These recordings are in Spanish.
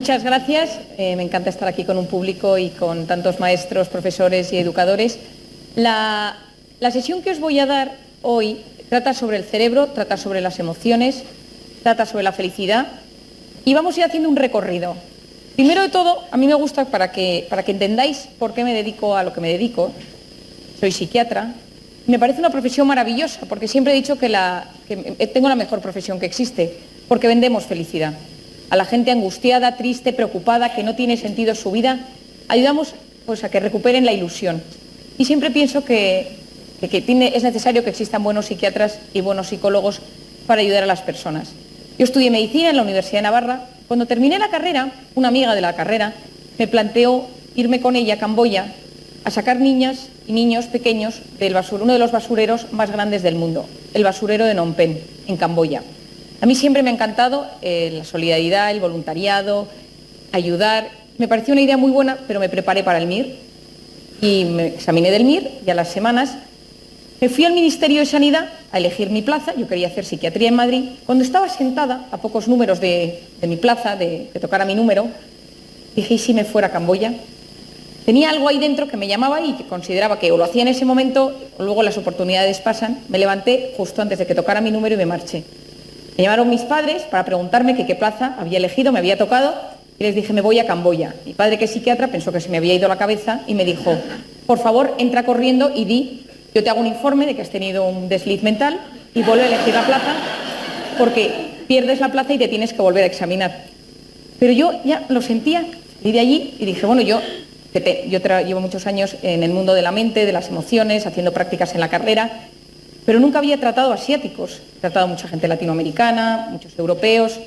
Muchas gracias. Me encanta estar aquí con un público y con tantos maestros, profesores y educadores. La sesión que os voy a dar hoy trata sobre el cerebro, trata sobre las emociones, trata sobre la felicidad y vamos a ir haciendo un recorrido. Primero de todo, a mí me gusta para que entendáis por qué me dedico a lo que me dedico. Soy psiquiatra. Me parece una profesión maravillosa porque siempre he dicho que tengo la mejor profesión que existe porque vendemos felicidad. A la gente angustiada, triste, preocupada, que no tiene sentido su vida, ayudamos a que recuperen la ilusión. Y siempre pienso que es necesario que existan buenos psiquiatras y buenos psicólogos para ayudar a las personas. Yo estudié medicina en la Universidad de Navarra. Cuando terminé la carrera, una amiga de la carrera me planteó irme con ella a Camboya a sacar niñas y niños pequeños del uno de los basureros más grandes del mundo, el basurero de Phnom Penh, en Camboya. A mí siempre me ha encantado la solidaridad, el voluntariado, ayudar. Me pareció una idea muy buena, pero me preparé para el MIR y me examiné del MIR y a las semanas me fui al Ministerio de Sanidad a elegir mi plaza. Yo quería hacer psiquiatría en Madrid. Cuando estaba sentada a pocos números de mi plaza, de tocar a mi número, dije, ¿y si me fuera a Camboya? Tenía algo ahí dentro que me llamaba y que consideraba que o lo hacía en ese momento o luego las oportunidades pasan. Me levanté justo antes de que tocara mi número y me marché. Me llamaron mis padres para preguntarme qué plaza había elegido, me había tocado, y les dije, me voy a Camboya. Mi padre, que es psiquiatra, pensó que se me había ido la cabeza y me dijo, por favor, entra corriendo y di, yo te hago un informe de que has tenido un desliz mental y vuelve a elegir la plaza porque pierdes la plaza y te tienes que volver a examinar. Pero yo ya lo sentía, salí de allí y dije, bueno, yo llevo muchos años en el mundo de la mente, de las emociones, haciendo prácticas en la carrera, pero nunca había tratado asiáticos. He tratado a mucha gente latinoamericana, muchos europeos,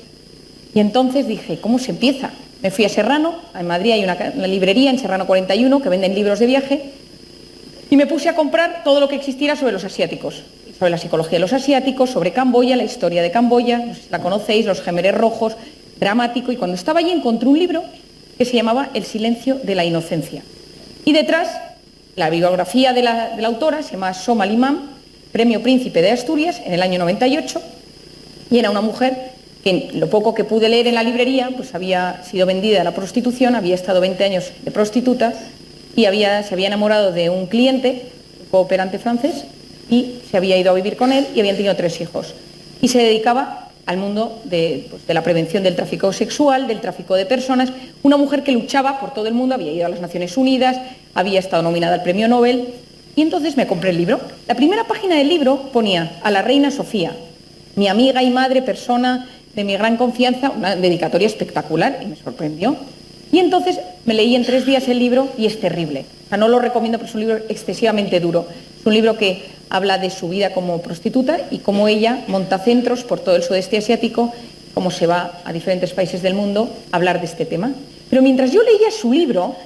y entonces dije, ¿cómo se empieza? Me fui a Serrano, en Madrid hay una librería en Serrano 41 que venden libros de viaje, y me puse a comprar todo lo que existiera sobre los asiáticos, sobre la psicología de los asiáticos, sobre Camboya, la historia de Camboya, no sé si la conocéis, los Jemeres Rojos, dramático, y cuando estaba allí encontré un libro que se llamaba El silencio de la inocencia. Y detrás, la biografía de la autora, se llama Somal Imam, Premio Príncipe de Asturias en el año 98, y era una mujer que en lo poco que pude leer en la librería, pues había sido vendida a la prostitución, había estado 20 años de prostituta y se había enamorado de un cliente, un cooperante francés, y se había ido a vivir con él y habían tenido 3 hijos. Y se dedicaba al mundo de la prevención del tráfico sexual, del tráfico de personas, una mujer que luchaba por todo el mundo, había ido a las Naciones Unidas, había estado nominada al Premio Nobel. Y entonces me compré el libro. La primera página del libro ponía a la reina Sofía, mi amiga y madre, persona de mi gran confianza, una dedicatoria espectacular y me sorprendió. Y entonces me leí en 3 días el libro y es terrible. O sea, no lo recomiendo, pero es un libro excesivamente duro. Es un libro que habla de su vida como prostituta y cómo ella monta centros por todo el sudeste asiático, cómo se va a diferentes países del mundo a hablar de este tema. Pero mientras yo leía su libro,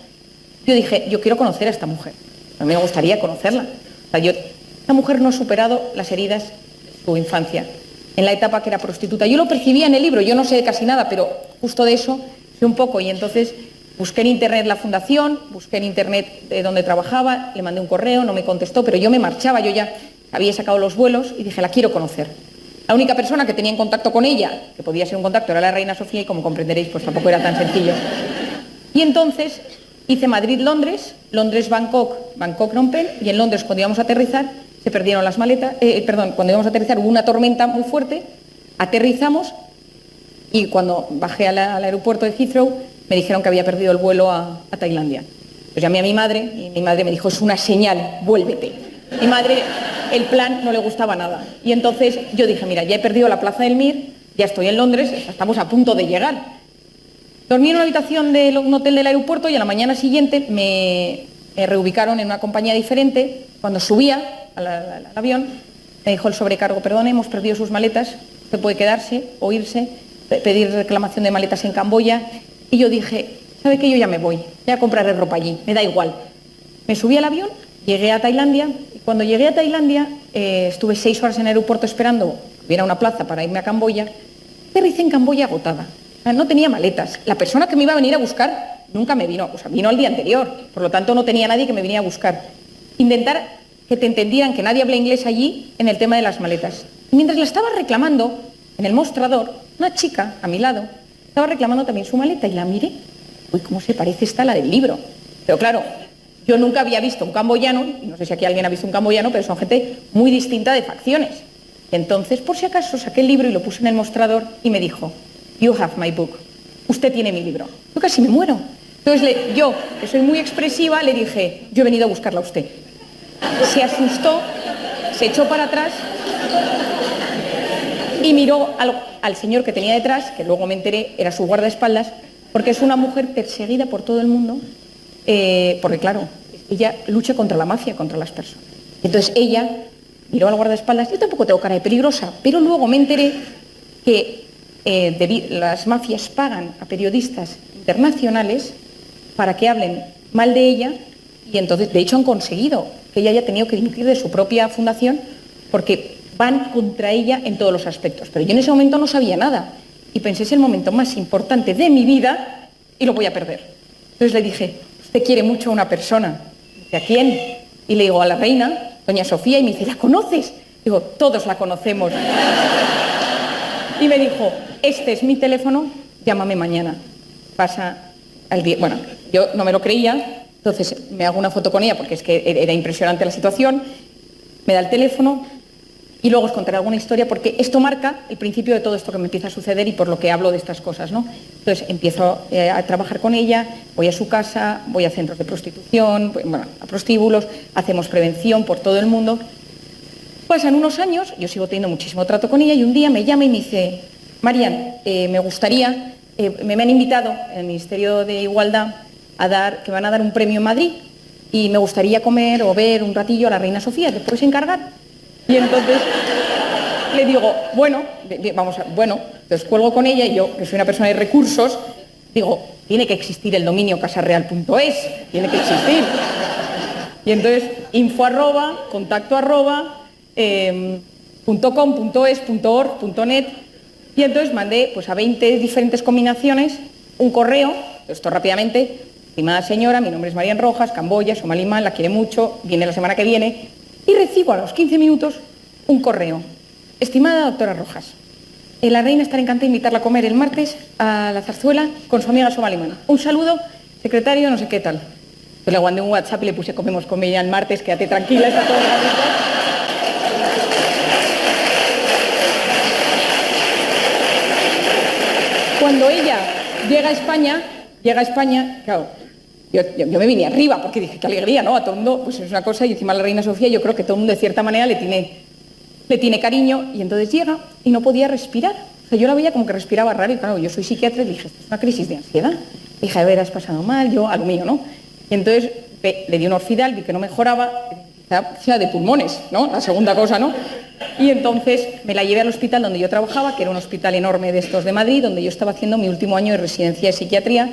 yo dije, yo quiero conocer a esta mujer. A mí me gustaría conocerla. O sea, esta mujer no ha superado las heridas de su infancia, en la etapa que era prostituta. Yo lo percibía en el libro, yo no sé casi nada, pero justo de eso sé un poco. Y entonces busqué en internet la fundación, busqué en internet de dónde trabajaba, le mandé un correo, no me contestó, pero yo me marchaba, yo ya había sacado los vuelos y dije, la quiero conocer. La única persona que tenía en contacto con ella, que podía ser un contacto, era la reina Sofía y como comprenderéis, pues tampoco era tan sencillo. Y entonces hice Madrid-Londres, Londres-Bangkok, Bangkok-Phnom Penh, y en Londres cuando íbamos a aterrizar se perdieron las maletas, cuando íbamos a aterrizar hubo una tormenta muy fuerte, aterrizamos y cuando bajé al aeropuerto de Heathrow me dijeron que había perdido el vuelo a Tailandia. Pues llamé a mi madre y mi madre me dijo, es una señal, vuélvete. Mi madre, el plan no le gustaba nada. Y entonces yo dije, mira, ya he perdido la plaza del MIR, ya estoy en Londres, estamos a punto de llegar. Dormí en una habitación de un hotel del aeropuerto y a la mañana siguiente me reubicaron en una compañía diferente. Cuando subía al avión, me dijo el sobrecargo, perdone, hemos perdido sus maletas, usted puede quedarse o irse, pedir reclamación de maletas en Camboya. Y yo dije, ¿sabe qué? Yo ya me voy, ya compraré ropa allí, me da igual. Me subí al avión, llegué a Tailandia, y cuando llegué a Tailandia estuve 6 horas en el aeropuerto esperando que hubiera una plaza para irme a Camboya. Aterricé en Camboya agotada. No tenía maletas. La persona que me iba a venir a buscar nunca me vino, o sea, vino al día anterior, por lo tanto no tenía nadie que me viniera a buscar. Intentar que te entendieran que nadie habla inglés allí en el tema de las maletas. Y mientras la estaba reclamando, en el mostrador, una chica a mi lado estaba reclamando también su maleta y la miré. Uy, cómo se parece esta a la del libro. Pero claro, yo nunca había visto un camboyano, y no sé si aquí alguien ha visto un camboyano, pero son gente muy distinta de facciones. Entonces, por si acaso, saqué el libro y lo puse en el mostrador y me dijo, "You have my book". Usted tiene mi libro. Yo casi me muero. Entonces, yo, que soy muy expresiva, le dije, yo he venido a buscarla a usted. Se asustó, se echó para atrás y miró al señor que tenía detrás, que luego me enteré era su guardaespaldas, porque es una mujer perseguida por todo el mundo, porque claro, ella lucha contra la mafia, contra las personas. Entonces ella miró al guardaespaldas, yo tampoco tengo cara de peligrosa, pero luego me enteré que las mafias pagan a periodistas internacionales para que hablen mal de ella, y entonces, de hecho, han conseguido que ella haya tenido que dimitir de su propia fundación porque van contra ella en todos los aspectos. Pero yo en ese momento no sabía nada y pensé, es el momento más importante de mi vida y lo voy a perder. Entonces le dije, usted quiere mucho a una persona. Dice, ¿a quién? Y le digo, a la reina, doña Sofía, y me dice, ¿la conoces? Digo, todos la conocemos. Y me dijo, este es mi teléfono, llámame mañana. Pasa al día. Bueno, yo no me lo creía, entonces me hago una foto con ella porque es que era impresionante la situación, me da el teléfono y luego os contaré alguna historia porque esto marca el principio de todo esto que me empieza a suceder y por lo que hablo de estas cosas, ¿no? Entonces empiezo a trabajar con ella, voy a su casa, voy a centros de prostitución, bueno, a prostíbulos, hacemos prevención por todo el mundo. Pasan unos años, yo sigo teniendo muchísimo trato con ella y un día me llama y me dice, Marian, me gustaría, me han invitado en el Ministerio de Igualdad que van a dar un premio en Madrid y me gustaría comer o ver un ratillo a la reina Sofía, ¿te puedes encargar? Y entonces le digo, bueno, entonces cuelgo con ella y yo, que soy una persona de recursos, digo, tiene que existir el dominio casarreal.es, tiene que existir. Y entonces, info @ contacto .com, .es, .org, .net, y entonces mandé pues, a 20 diferentes combinaciones un correo, esto rápidamente, estimada señora, mi nombre es Marian Rojas, Camboya, Somalimán, la quiere mucho, viene la semana que viene, y recibo a los 15 minutos un correo. Estimada doctora Rojas, la reina estará encantada de invitarla a comer el martes a la Zarzuela con su amiga Somalimán. Un saludo, secretario, no sé qué tal. Yo le mandé un WhatsApp y le puse comemos con ella el martes, quédate tranquila, está todo bonito. Cuando ella llega a España, claro, yo me vine arriba porque dije, qué alegría, ¿no? A todo el mundo, pues es una cosa, y encima la reina Sofía, yo creo que todo el mundo de cierta manera le tiene cariño, y entonces llega y no podía respirar. O sea, yo la veía como que respiraba raro, y claro, yo soy psiquiatra y dije, esto es una crisis de ansiedad. Dije, a ver, has pasado mal, yo a lo mío, ¿no? Y entonces le di un Orfidal, vi que no mejoraba, quizá de pulmones, ¿no? La segunda cosa, ¿no? Y entonces me la llevé al hospital donde yo trabajaba, que era un hospital enorme de estos de Madrid, donde yo estaba haciendo mi último año de residencia de psiquiatría.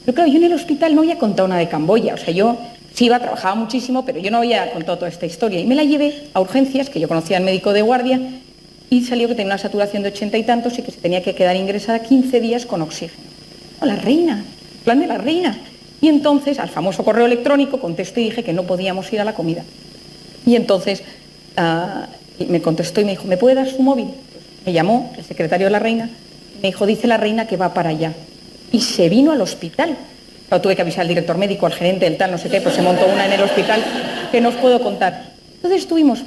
Pero claro, yo en el hospital no había contado nada de Camboya, o sea, yo sí iba, trabajaba muchísimo, pero yo no había contado toda esta historia. Y me la llevé a urgencias, que yo conocía al médico de guardia, y salió que tenía una saturación de 80 y tantos y que se tenía que quedar ingresada 15 días con oxígeno. No, la reina, plan de la reina. Y entonces, al famoso correo electrónico, contesté y dije que no podíamos ir a la comida. Y entonces me contestó y me dijo, ¿me puede dar su móvil? Me llamó el secretario de la reina, me dijo, dice la reina que va para allá. Y se vino al hospital. Claro, tuve que avisar al director médico, al gerente del tal, no sé qué, pues se montó una en el hospital que no os puedo contar. Entonces estuvimos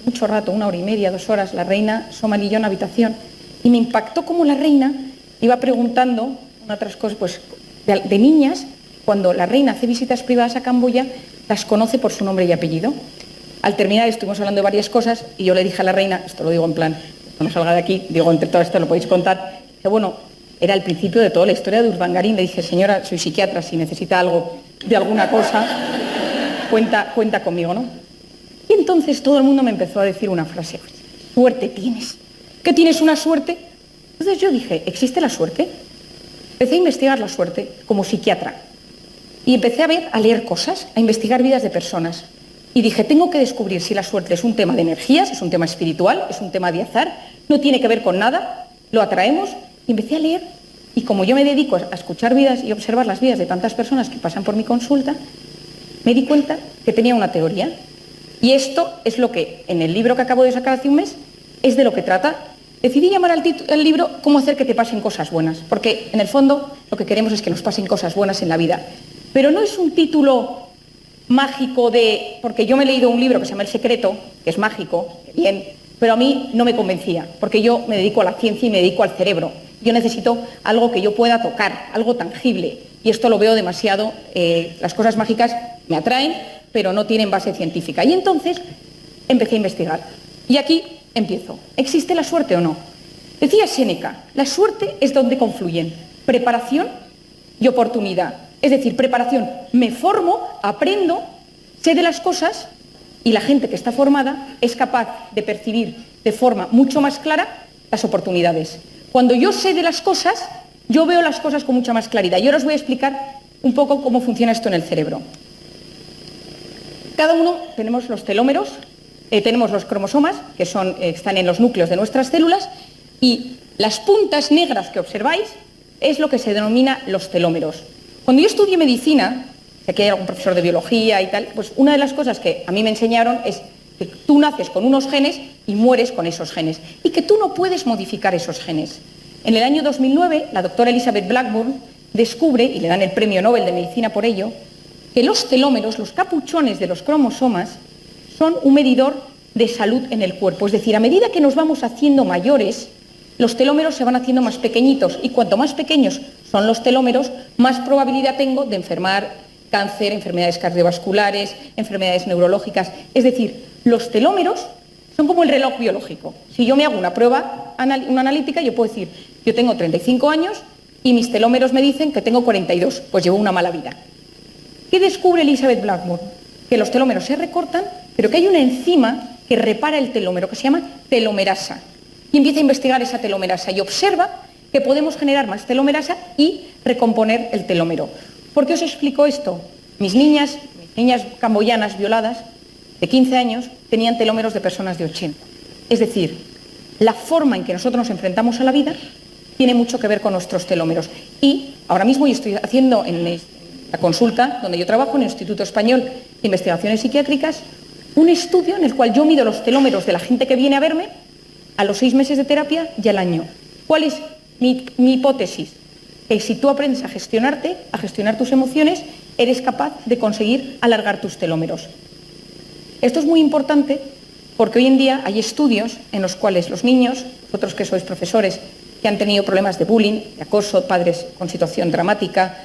mucho rato, 1 hora y media, 2 horas, la reina Somal y yo en la habitación, y me impactó cómo la reina iba preguntando otras cosas, pues de niñas, cuando la reina hace visitas privadas a Camboya, las conoce por su nombre y apellido. Al terminar estuvimos hablando de varias cosas y yo le dije a la reina, esto lo digo en plan, no salga de aquí, digo, entre todo esto lo podéis contar, que bueno, era el principio de toda la historia de Urdangarín. Le dije, señora, soy psiquiatra, si necesita algo de alguna cosa, cuenta conmigo, ¿no? Y entonces todo el mundo me empezó a decir una frase, suerte tienes, ¿que tienes una suerte? Entonces yo dije, ¿existe la suerte? Empecé a investigar la suerte como psiquiatra y empecé a leer cosas, a investigar vidas de personas. Y dije, tengo que descubrir si la suerte es un tema de energías, es un tema espiritual, es un tema de azar, no tiene que ver con nada, lo atraemos. Y empecé a leer, y como yo me dedico a escuchar vidas y observar las vidas de tantas personas que pasan por mi consulta, me di cuenta que tenía una teoría. Y esto es lo que, en el libro que acabo de sacar hace un mes, es de lo que trata decidí llamar al libro "Cómo hacer que te pasen cosas buenas", porque en el fondo lo que queremos es que nos pasen cosas buenas en la vida. Pero no es un título mágico porque yo me he leído un libro que se llama El Secreto, que es mágico, bien, pero a mí no me convencía, porque yo me dedico a la ciencia y me dedico al cerebro. Yo necesito algo que yo pueda tocar, algo tangible, y esto lo veo demasiado, las cosas mágicas me atraen, pero no tienen base científica. Y entonces empecé a investigar. Y aquí empiezo. ¿Existe la suerte o no? Decía Séneca, la suerte es donde confluyen preparación y oportunidad. Es decir, preparación, me formo, aprendo, sé de las cosas, y la gente que está formada es capaz de percibir de forma mucho más clara las oportunidades. Cuando yo sé de las cosas, yo veo las cosas con mucha más claridad. Y ahora os voy a explicar un poco cómo funciona esto en el cerebro. Cada uno tenemos los telómeros, tenemos los cromosomas, que están en los núcleos de nuestras células, y las puntas negras que observáis es lo que se denomina los telómeros. Cuando yo estudié medicina, sé que hay algún profesor de biología y tal, pues una de las cosas que a mí me enseñaron es que tú naces con unos genes y mueres con esos genes, y que tú no puedes modificar esos genes. En el año 2009, la doctora Elizabeth Blackburn descubre, y le dan el premio Nobel de Medicina por ello, que los telómeros, los capuchones de los cromosomas, son un medidor de salud en el cuerpo. Es decir, a medida que nos vamos haciendo mayores, los telómeros se van haciendo más pequeñitos, y cuanto más pequeños son los telómeros, más probabilidad tengo de enfermar cáncer, enfermedades cardiovasculares, enfermedades neurológicas. Es decir, los telómeros son como el reloj biológico. Si yo me hago una prueba, una analítica, yo puedo decir, yo tengo 35 años y mis telómeros me dicen que tengo 42, pues llevo una mala vida. ¿Qué descubre Elizabeth Blackburn? Que los telómeros se recortan, pero que hay una enzima que repara el telómero, que se llama telomerasa. Y empieza a investigar esa telomerasa y observa que podemos generar más telomerasa y recomponer el telómero. ¿Por qué os explico esto? Mis niñas camboyanas violadas de 15 años tenían telómeros de personas de 80. Es decir, la forma en que nosotros nos enfrentamos a la vida tiene mucho que ver con nuestros telómeros. Y ahora mismo yo estoy haciendo en la consulta donde yo trabajo, en el Instituto Español de Investigaciones Psiquiátricas, un estudio en el cual yo mido los telómeros de la gente que viene a verme a los 6 meses de terapia y al año. ¿Cuál es mi hipótesis? Que si tú aprendes a gestionarte, a gestionar tus emociones, eres capaz de conseguir alargar tus telómeros. Esto es muy importante porque hoy en día hay estudios en los cuales los niños, vosotros que sois profesores, que han tenido problemas de bullying, de acoso, padres con situación dramática,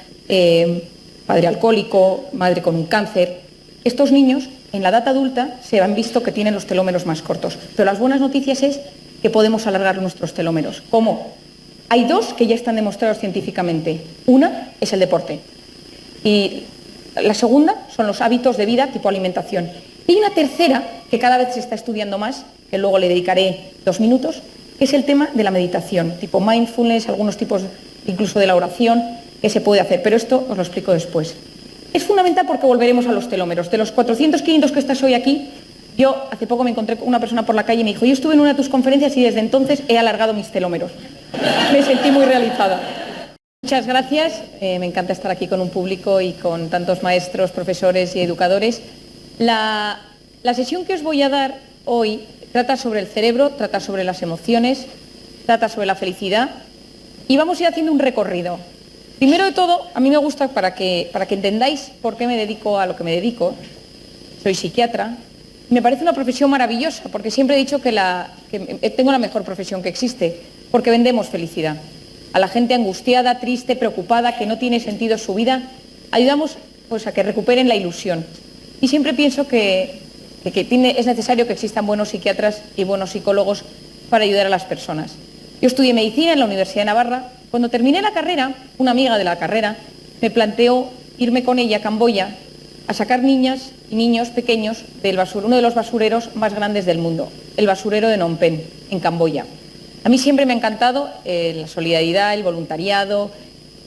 padre alcohólico, madre con un cáncer, estos niños en la edad adulta se han visto que tienen los telómeros más cortos. Pero las buenas noticias es que podemos alargar nuestros telómeros. ¿Cómo? Hay dos que ya están demostrados científicamente. Una es el deporte y la segunda son los hábitos de vida tipo alimentación. Y una tercera, que cada vez se está estudiando más, que luego le dedicaré 2 minutos, que es el tema de la meditación, tipo mindfulness, algunos tipos incluso de la oración que se puede hacer, pero esto os lo explico después. Es fundamental porque volveremos a los telómeros. De los 400, 500 que estás hoy aquí, yo hace poco me encontré con una persona por la calle y me dijo, yo estuve en una de tus conferencias y desde entonces he alargado mis telómeros. Me sentí muy realizada. Muchas gracias, me encanta estar aquí con un público y con tantos maestros, profesores y educadores. La sesión que os voy a dar hoy trata sobre el cerebro, trata sobre las emociones, trata sobre la felicidad y vamos a ir haciendo un recorrido. Primero de todo, a mí me gusta para que entendáis por qué me dedico a lo que me dedico. Soy psiquiatra. Me parece una profesión maravillosa porque siempre he dicho que tengo la mejor profesión que existe porque vendemos felicidad. A la gente angustiada, triste, preocupada, que no tiene sentido su vida, ayudamos pues, a que recuperen la ilusión. Y siempre pienso que es necesario que existan buenos psiquiatras y buenos psicólogos para ayudar a las personas. Yo estudié medicina en la Universidad de Navarra. Cuando terminé la carrera, una amiga de la carrera me planteó irme con ella a Camboya a sacar niñas y niños pequeños del uno de los basureros más grandes del mundo, el basurero de Phnom Penh, en Camboya. A mí siempre me ha encantado la solidaridad, el voluntariado,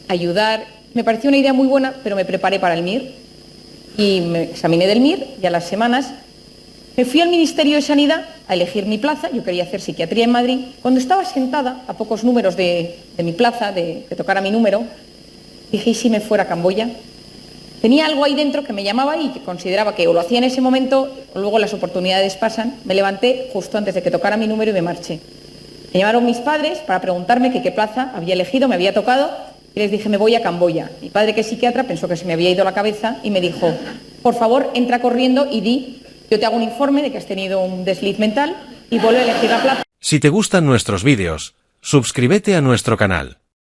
ayudar. Me pareció una idea muy buena, pero me preparé para el MIR y me examiné del MIR y a las semanas me fui al Ministerio de Sanidad a elegir mi plaza. Yo quería hacer psiquiatría en Madrid. Cuando estaba sentada a pocos números de mi plaza, de tocar a mi número, dije, ¿y si me fuera a Camboya? Tenía algo ahí dentro que me llamaba y que consideraba que o lo hacía en ese momento o luego las oportunidades pasan. Me levanté justo antes de que tocara mi número y me marché. Me llamaron mis padres para preguntarme qué plaza había elegido, me había tocado, y les dije, me voy a Camboya. Mi padre, que es psiquiatra, pensó que se me había ido la cabeza y me dijo, por favor, entra corriendo y di, yo te hago un informe de que has tenido un desliz mental y vuelve a elegir la plaza. Si te gustan nuestros vídeos, suscríbete a nuestro canal.